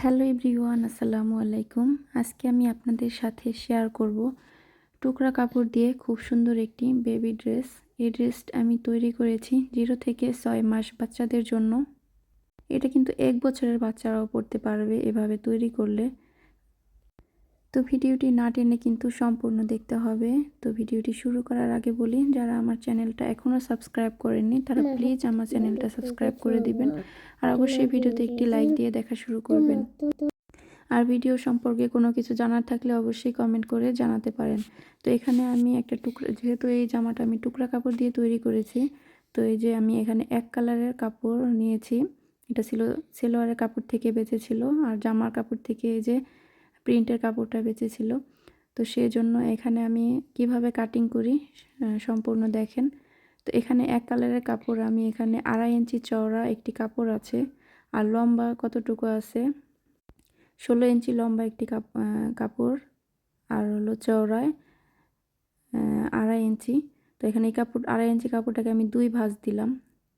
Hello everyone, আসসালামু আলাইকুম। আজকে আমি আপনাদের সাথে শেয়ার করব টুকরা কাপড় দিয়ে খুব সুন্দর একটি বেবি ড্রেস। এই ড্রেসটা আমি তৈরি করেছি 0 থেকে 6 মাস বাচ্চাদের জন্য। এটা কিন্তু 1 বছরের বাচ্চারাও পরতে পারবে এভাবে তৈরি করলে। তো ভিডিওটি না টেনে কিন্তু সম্পূর্ণ দেখতে হবে। তো ভিডিওটি শুরু করার আগে বলি, যারা আমার চ্যানেলটা এখনও সাবস্ক্রাইব করেননি তারা প্লিজ আমার চ্যানেলটা সাবস্ক্রাইব করে দিবেন, আর অবশ্যই ভিডিওতে একটি লাইক দিয়ে দেখা শুরু করবেন। আর ভিডিও সম্পর্কে কোনো কিছু জানার থাকলে অবশ্যই কমেন্ট করে জানাতে পারেন। তো এখানে আমি একটা টুকরা, যেহেতু এই জামাটা আমি টুকরা কাপড় দিয়ে তৈরি করেছি, তো এই যে আমি এখানে এক কালারের কাপড় নিয়েছি। এটা ছিল সেলোয়ারের কাপড় থেকে বেঁচেছিল, আর জামার কাপড় থেকে এই যে প্রিন্টের কাপড়টা বেঁচেছিল। তো সেই জন্য এখানে আমি কিভাবে কাটিং করি সম্পূর্ণ দেখেন। তো এখানে এক কালারের কাপড় আমি এখানে 2.5 ইঞ্চি চওড়া একটি কাপড় আছে, আর লম্বা কতটুকু আছে 16 ইঞ্চি লম্বা একটি কাপড়, আর হলো চওড়ায় 2.5 ইঞ্চি। তো এখানে এই কাপড় 2.5 ইঞ্চি কাপড়টাকে আমি 2 ভাঁজ দিলাম।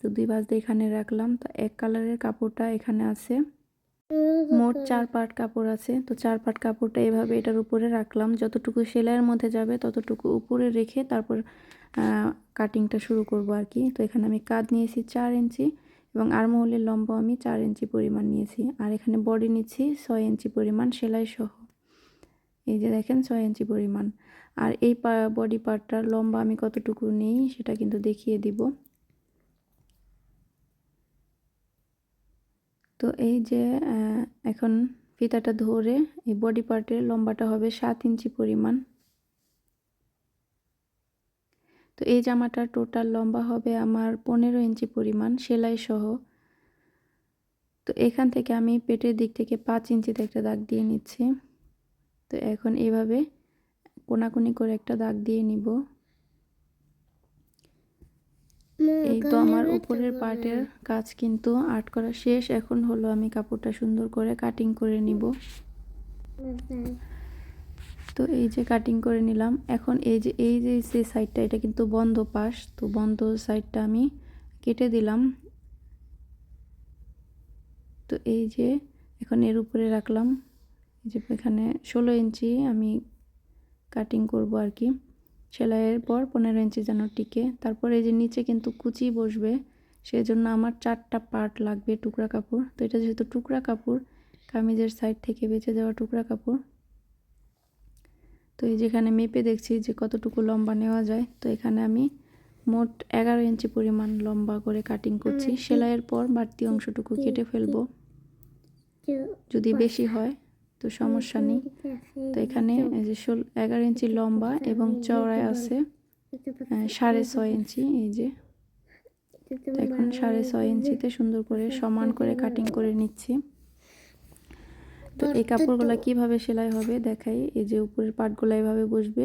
তো 2 ভাঁজ দিয়ে এখানে রাখলাম। তো এক কালারের কাপড়টা এখানে আছে, মোট 4 পার্ট কাপড় আছে। তো 4 পার্ট কাপড়টা এভাবে এটার উপরে রাখলাম, যতটুকু সেলাইয়ের মধ্যে যাবে ততটুকু উপরে রেখে তারপর কাটিংটা শুরু করব আর কি। তো এখানে আমি কাঁধ নিয়েছি 4 ইঞ্চি এবং আর্মহোলের লম্বা আমি 4 ইঞ্চি পরিমাণ নিয়েছি, আর এখানে বডি নিচ্ছি 6 ইঞ্চি পরিমাণ সেলাই সহ। এই যে দেখেন 6 ইঞ্চি পরিমাণ। আর এই বডি পার্টটার লম্বা আমি কতটুকু নিই সেটা কিন্তু দেখিয়ে দিব। তো এই যে এখন ফিতাটা ধরে এই বডি পার্টের লম্বাটা হবে 7 ইঞ্চি পরিমাণ। তো এই জামাটার টোটাল লম্বা হবে আমার 15 ইঞ্চি পরিমাণ সেলাই সহ। তো এখান থেকে আমি পেটের দিক থেকে 5 ইঞ্চিতে একটা দাগ দিয়ে নিচ্ছি। তো এখন এইভাবে কোনাকুনি করে একটা দাগ দিয়ে নিব। এই তো আমার উপরের পার্টের কাজ কিন্তু আর্ট করা শেষ। এখন হলো আমি কাপড়টা সুন্দর করে কাটিং করে নিব। তো এই যে কাটিং করে নিলাম। এখন এই যে সাইডটা, এটা কিন্তু বন্ধ পাশ, তো বন্ধ সাইডটা আমি কেটে দিলাম। তো এই যে এখন এর উপরে রাখলাম। এই যে এখানে 16 ইঞ্চি আমি কাটিং করব আর কি, সেলাইয়ের পর 15 ইঞ্চি যেন টিকে। তারপর এই যে নিচে কিন্তু কুচি বসবে, সেজন্য আমার 4টা পার্ট লাগবে টুকরা কাপড়। তো এটা যেহেতু টুকরা কাপড়, কামিজের সাইড থেকে বেঁচে যাওয়া টুকরা কাপড়, তো এই যেখানে মেপে দেখছি যে কতটুকু লম্বা নেওয়া যায়। তো এখানে আমি মোট 11 ইঞ্চি পরিমাণ লম্বা করে কাটিং করছি। সেলাইয়ের পর বাড়তি অংশটুকু কেটে ফেলবো, যদি বেশি হয় তো সমস্যা নেই। তো এখানে এই যে 11 ইঞ্চি লম্বা এবং চওড়ায় আছে 6.5 ইঞ্চি। এই যে এখন 6.5 ইঞ্চিতে সুন্দর করে সমান করে কাটিং করে নিচ্ছি। তো এই কাপড়গুলো কিভাবে সেলাই হবে দেখাই। এই যে উপরের পার্টগুলো এভাবে বসবে,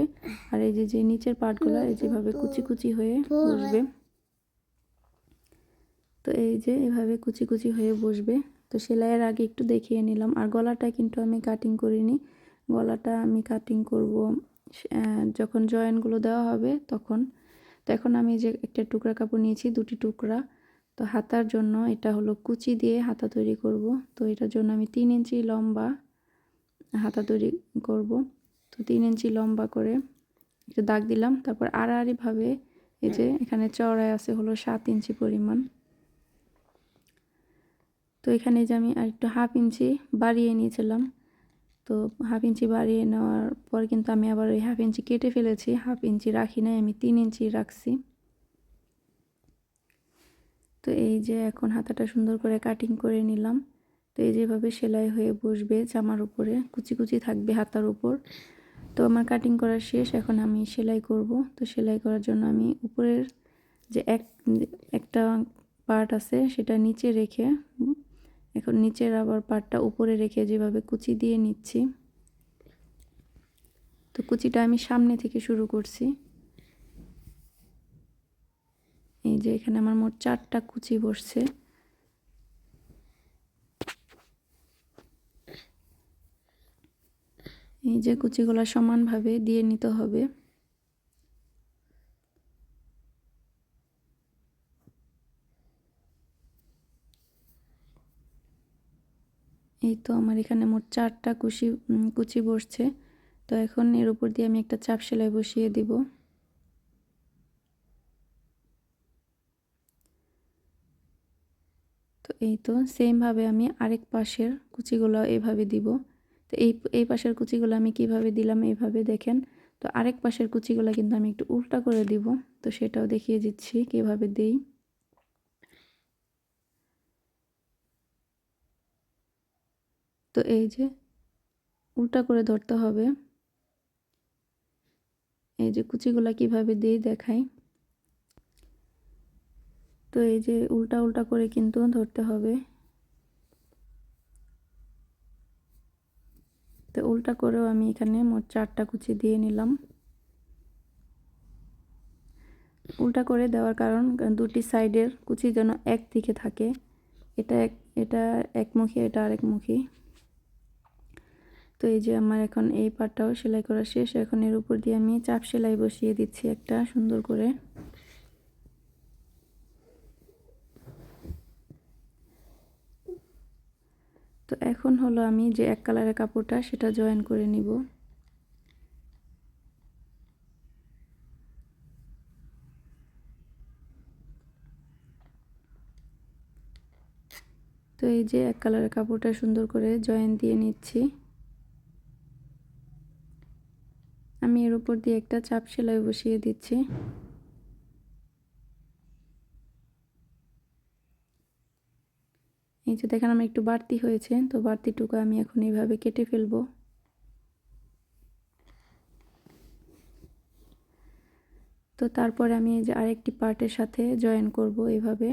আর এই যে নিচের পার্টগুলো এই যেভাবে কুচি কুচি হয়ে বসবে। তো এই যে এভাবে কুচি কুচি হয়ে বসবে। তো সেলাইয়ের আগে একটু দেখিয়ে নিলাম। আর গলাটা কিন্তু আমি কাটিং করিনি, গলাটা আমি কাটিং করব যখন জয়েন্টগুলো দেওয়া হবে তখন। তো এখন আমি যে একটা টুকরা কাপড় নিয়েছি, 2টি টুকরা। তো হাতার জন্য এটা হলো কুচি দিয়ে হাতা তৈরি করব। তো এটার জন্য আমি 3 ইঞ্চি লম্বা হাতা তৈরি করব। তো 3 ইঞ্চি লম্বা করে একটু দাগ দিলাম। তারপর আড়াআড়িভাবে এই যে এখানে চওড়ায় আছে হলো 7 ইঞ্চি পরিমাণ। তো এখানে যে আমি আর একটু 1/2 ইঞ্চি বাড়িয়ে নিয়েছিলাম। তো 1/2 ইঞ্চি বাড়িয়ে নেওয়ার পর কিন্তু আমি আবার ওই 1/2 ইঞ্চি কেটে ফেলেছি, 1/2 ইঞ্চি রাখি নাই, আমি 3 ইঞ্চি রাখছি। তো এই যে এখন হাতাটা সুন্দর করে কাটিং করে নিলাম। তো এই যেভাবে সেলাই হয়ে বসবে জামার উপরে, কুচি কুচি থাকবে হাতার উপর। তো আমার কাটিং করা শেষ, এখন আমি সেলাই করব। তো সেলাই করার জন্য আমি উপরের যে একটা পার্ট আছে সেটা নিচে রেখে এখন নিচের আবার পার্টটা উপরে রেখে যেভাবে কুচি দিয়ে নিচ্ছি। তো কুচিটা আমি সামনে থেকে শুরু করছি। এই যে এখানে আমার মোট 4টা কুচি বসছে। এই যে কুচিগুলো সমানভাবে দিয়ে নিতে হবে। এই তো আমার এখানে মোট 4টা কুচি বসছে। তো এখন এর উপর দিয়ে আমি একটা চাপ সেলাই বসিয়ে দিব। তো এই তো সেম ভাবে আমি আরেক পাশের কুচিগুলো এভাবে দিব। তো এই পাশের কুচিগুলো আমি কিভাবে দিলাম এইভাবে দেখেন। তো আরেক পাশের কুচিগুলো কিন্তু আমি একটু উল্টা করে দিব। তো সেটাও দেখিয়ে দিচ্ছি কিভাবে দেই। তো এই যে উল্টা করে ধরতে হবে। এই যে কুচিগুলা কিভাবে দেই দেখাই। তো এই যে উল্টা উল্টা করে কিন্তু ধরতে হবে। তো উল্টা করেও আমি এখানে মোট 4টা কুচি দিয়ে নিলাম। উল্টা করে দেওয়ার কারণ দুটি সাইডের কুচি যেন এক দিকে থাকে। এটা একমুখী, এটা আরেকমুখী। তো এই যে আমার এখন এই পাটটাও সেলাই করা শেষ। এখন এর উপর দিয়ে আমি চাপ সেলাই বসিয়ে দিচ্ছি একটা সুন্দর করে। তো এখন হলো আমি যে এক কালারের কাপড়টা সেটা জয়েন করে নিব। তো এই যে এক কালারের কাপড়টা সুন্দর করে জয়েন দিয়ে নিচ্ছি। আমি এর উপর দিয়ে একটা চাপ সেলাই বসিয়ে দিচ্ছি। এই যে দেখেন আমার একটু বাড়তি হয়েছে, তো বাড়তিটুকু আমি এখন এইভাবে কেটে ফেলবো। তো তারপরে আমি এই যে আরেকটি পার্টের সাথে জয়েন করব এইভাবে।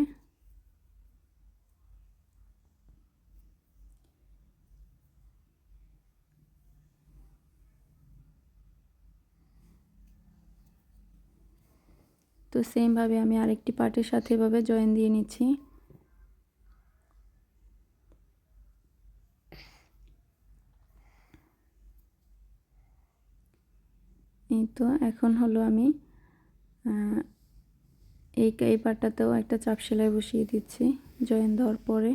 তো সেম ভাবে আমি আরেকটি পার্টের সাথে এভাবে জয়েন দিয়ে নিচ্ছি। এই তো এখন হলো আমি এই পার্টটাতেও একটা চাপ সেলাই বসিয়ে দিচ্ছি জয়েন দেওয়ার পরে।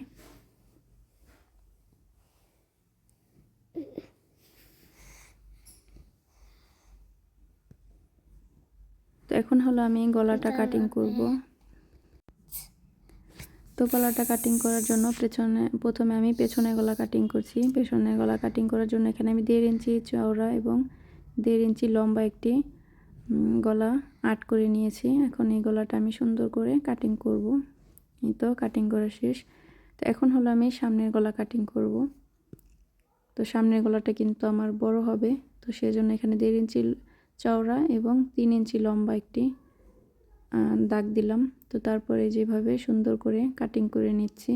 তো এখন হলো আমি গলাটা কাটিং করব। তো গলাটা কাটিং করার জন্য প্রথমে আমি পেছনে গলা কাটিং করছি। পেছনে গলা কাটিং করার জন্য এখানে আমি 1.5 ইঞ্চি চওড়া এবং 1.5 ইঞ্চি লম্বা একটি গলা আর্ট করে নিয়েছি। এখন এই গলাটা আমি সুন্দর করে কাটিং করব। এই তো কাটিং করা শেষ। তো এখন হলো আমি সামনের গলা কাটিং করব। তো সামনের গলাটা কিন্তু আমার বড় হবে, তো সেজন্য এখানে 1.5 ইঞ্চি চওড়া এবং 3 ইঞ্চি লম্বা একটি দাগ দিলাম। তো তারপরে যেভাবে সুন্দর করে কাটিং করে নিচ্ছি।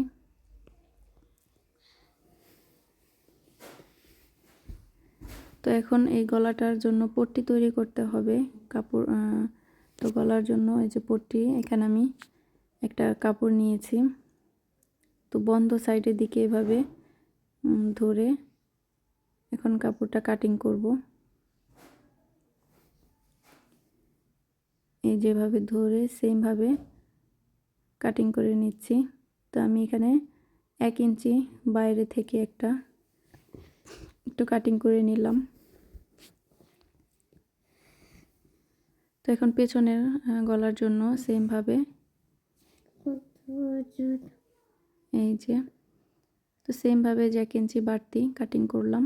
তো এখন এই গলাটার জন্য পট্টি তৈরি করতে হবে কাপড়। তো গলার জন্য এই যে পট্টি, এখানে আমি একটা কাপড় নিয়েছি। তো বন্ধ সাইডের দিকে এভাবে ধরে এখন কাপড়টা কাটিং করব। এই যেভাবে ধরে সেম ভাবে কাটিং করে নিচ্ছি। তো আমি এখানে 1 ইঞ্চি বাইরে থেকে একটু কাটিং করে নিলাম। তো এখন পেছনের গলার জন্য সেম ভাবে এই যে তো সেম ভাবে 1 ইঞ্চি বাড়তি কাটিং করলাম।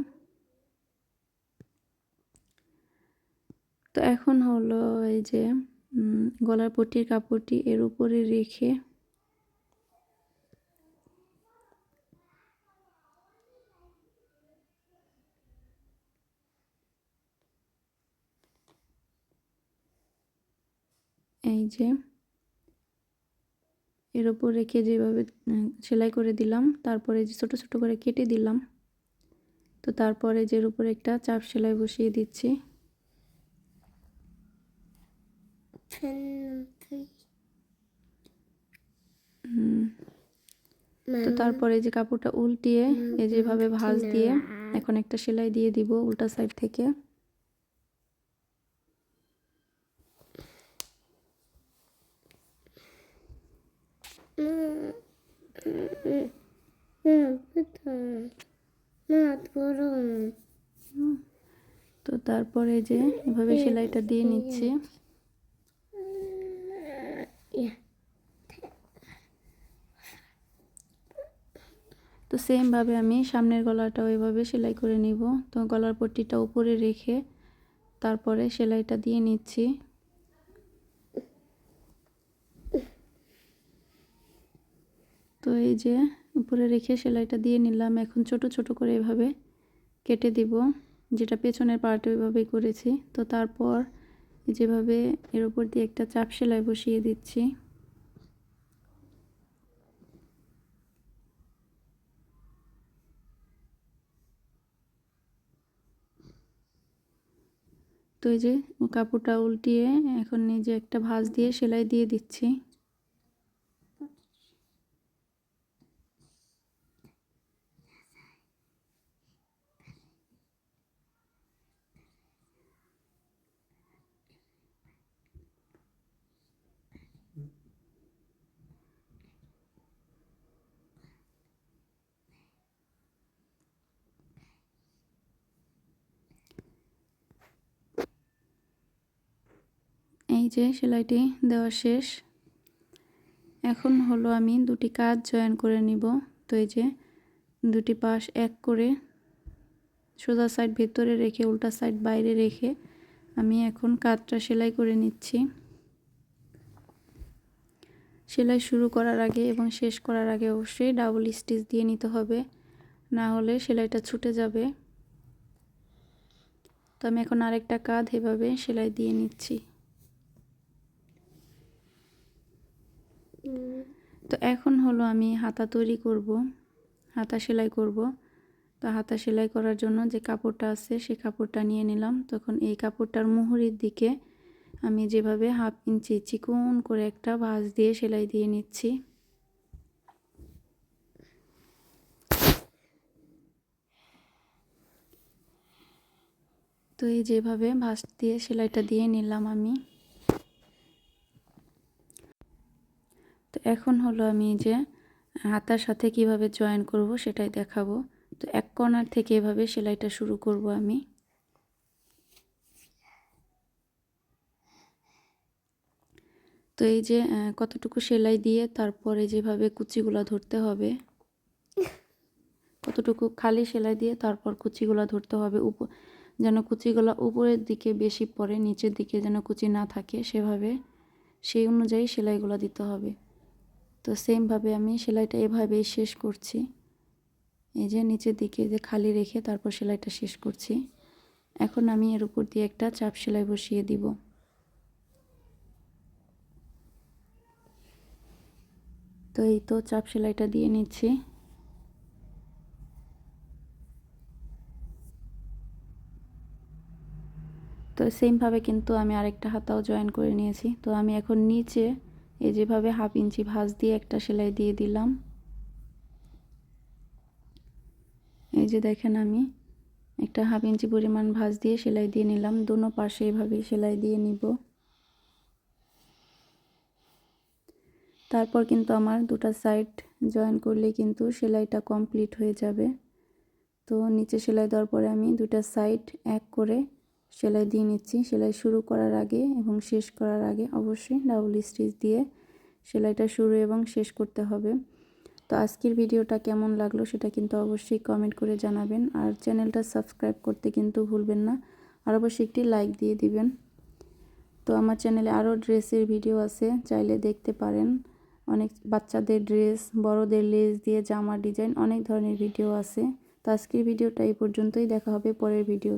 তো এখন হলো এই যে গলার পট্টির কাপড়টি এর উপরে রেখে এই যে এর উপর রেখে যেভাবে সেলাই করে দিলাম, তারপরে যে ছোট ছোট করে কেটে দিলাম। তো তারপরে যে এর উপর একটা চাপ সেলাই বসিয়ে দিচ্ছি। তো তারপরে যে কাপড়টা উল্টিয়ে এই যেভাবে ভাঁজ দিয়ে এখন একটা সেলাই দিয়ে দিব উল্টা সাইড থেকে। তো তারপরে যে এভাবে সেলাইটা দিয়ে নিচ্ছি। তো সেমভাবে আমি সামনের গলাটাও এভাবে সেলাই করে নিব। তো গলার পট্টিটা উপরে রেখে তারপরে সেলাইটা দিয়ে নিচ্ছি। তো এই যে উপরে রেখে সেলাইটা দিয়ে নিলাম। এখন ছোট ছোট করে এভাবে কেটে দিব, যেটা পেছনের পার্টে ওইভাবেই করেছি। তো তারপর যেভাবে এর উপর দিয়ে একটা চাপ সেলাই বসিয়ে দিচ্ছি। তো এই যে কাপড়টা উল্টিয়ে এখন নিজে একটা ভাঁজ দিয়ে সেলাই দিয়ে দিচ্ছি। এই যে সেলাইটি দেওয়া শেষ। এখন হলো আমি দুটি কাজ জয়েন করে নিব। তো এই যে দুটি পাশ এক করে সোজা সাইড ভেতরে রেখে উল্টা সাইড বাইরে রেখে আমি এখন কাজটা সেলাই করে নিচ্ছি। সেলাই শুরু করার আগে এবং শেষ করার আগে অবশ্যই ডাবল স্টিচ দিয়ে নিতে হবে, না হলে সেলাইটা ছুটে যাবে। তো আমি এখন আরেকটা কাঁধ এভাবে সেলাই দিয়ে নিচ্ছি। তো এখন হলো আমি হাতা তৈরি করব, হাতা সেলাই করব। তো হাতা সেলাই করার জন্য যে কাপড়টা আছে সেই কাপড়টা নিয়ে নিলাম। তখন এই কাপড়টার মুহুরির দিকে আমি যেভাবে 1/2 ইঞ্চি চিকন করে একটা ভাঁজ দিয়ে সেলাই দিয়ে নিচ্ছি। তো এই যেভাবে ভাঁজ দিয়ে সেলাইটা দিয়ে নিলাম আমি। তো এখন হলো আমি যে হাতার সাথে কিভাবে জয়েন করব সেটাই দেখাবো। তো এক কর্নার থেকে এভাবে সেলাইটা শুরু করব আমি। তো এই যে কতটুকু সেলাই দিয়ে তারপরে যেভাবে কুচিগুলো ধরতে হবে, কতটুকু খালি সেলাই দিয়ে তারপর কুচিগুলো ধরতে হবে, যেন কুচিগুলো উপরের দিকে বেশি পড়ে, নিচের দিকে যেন কুচি না থাকে, সেভাবে সেই অনুযায়ী সেলাইগুলো দিতে হবে। তো সেমভাবে আমি সেলাইটা এভাবেই শেষ করছি। এই যে নিচের দিকে যে খালি রেখে তারপর সেলাইটা শেষ করছি। এখন আমি এর উপর দিয়ে একটা চাপ সেলাই বসিয়ে দিব। তো এই তো চাপ সেলাইটা দিয়ে নিচ্ছি। তো সেমভাবে কিন্তু আমি আরেকটা হাতাও জয়েন করে নিয়েছি। তো আমি এখন নিচে এই যেভাবে 1/2 ইঞ্চি ভাঁজ দিয়ে একটা সেলাই দিয়ে দিলাম। এই যে দেখেন আমি একটা 1/2 ইঞ্চি পরিমাণ ভাঁজ দিয়ে সেলাই দিয়ে নিলাম। দোনো পাশে এভাবে সেলাই দিয়ে নিব। তারপর কিন্তু আমার দুটো সাইড জয়েন করলে কিন্তু সেলাইটা কমপ্লিট হয়ে যাবে। তো নিচে সেলাই দেওয়ার পরে আমি দুটো সাইড এক করে সেলাই দিয়ে নিচ্ছি। সেলাই শুরু করার আগে এবং শেষ করার আগে অবশ্যই ডাবল স্টিচ দিয়ে সেলাইটা শুরু এবং শেষ করতে হবে। তো আজকের ভিডিওটা কেমন লাগলো সেটা কিন্তু অবশ্যই কমেন্ট করে জানাবেন। আর চ্যানেলটা সাবস্ক্রাইব করতে কিন্তু ভুলবেন না। আর অবশ্যই একটি লাইক দিয়ে দিবেন। তো আমার চ্যানেলে আরও ড্রেসের ভিডিও আছে, চাইলে দেখতে পারেন। অনেক বাচ্চাদের ড্রেস, বড়দের লেস দিয়ে জামা ডিজাইন, অনেক ধরনের ভিডিও আছে। তো আজকের ভিডিওটা এই পর্যন্তই, দেখা হবে পরের ভিডিও।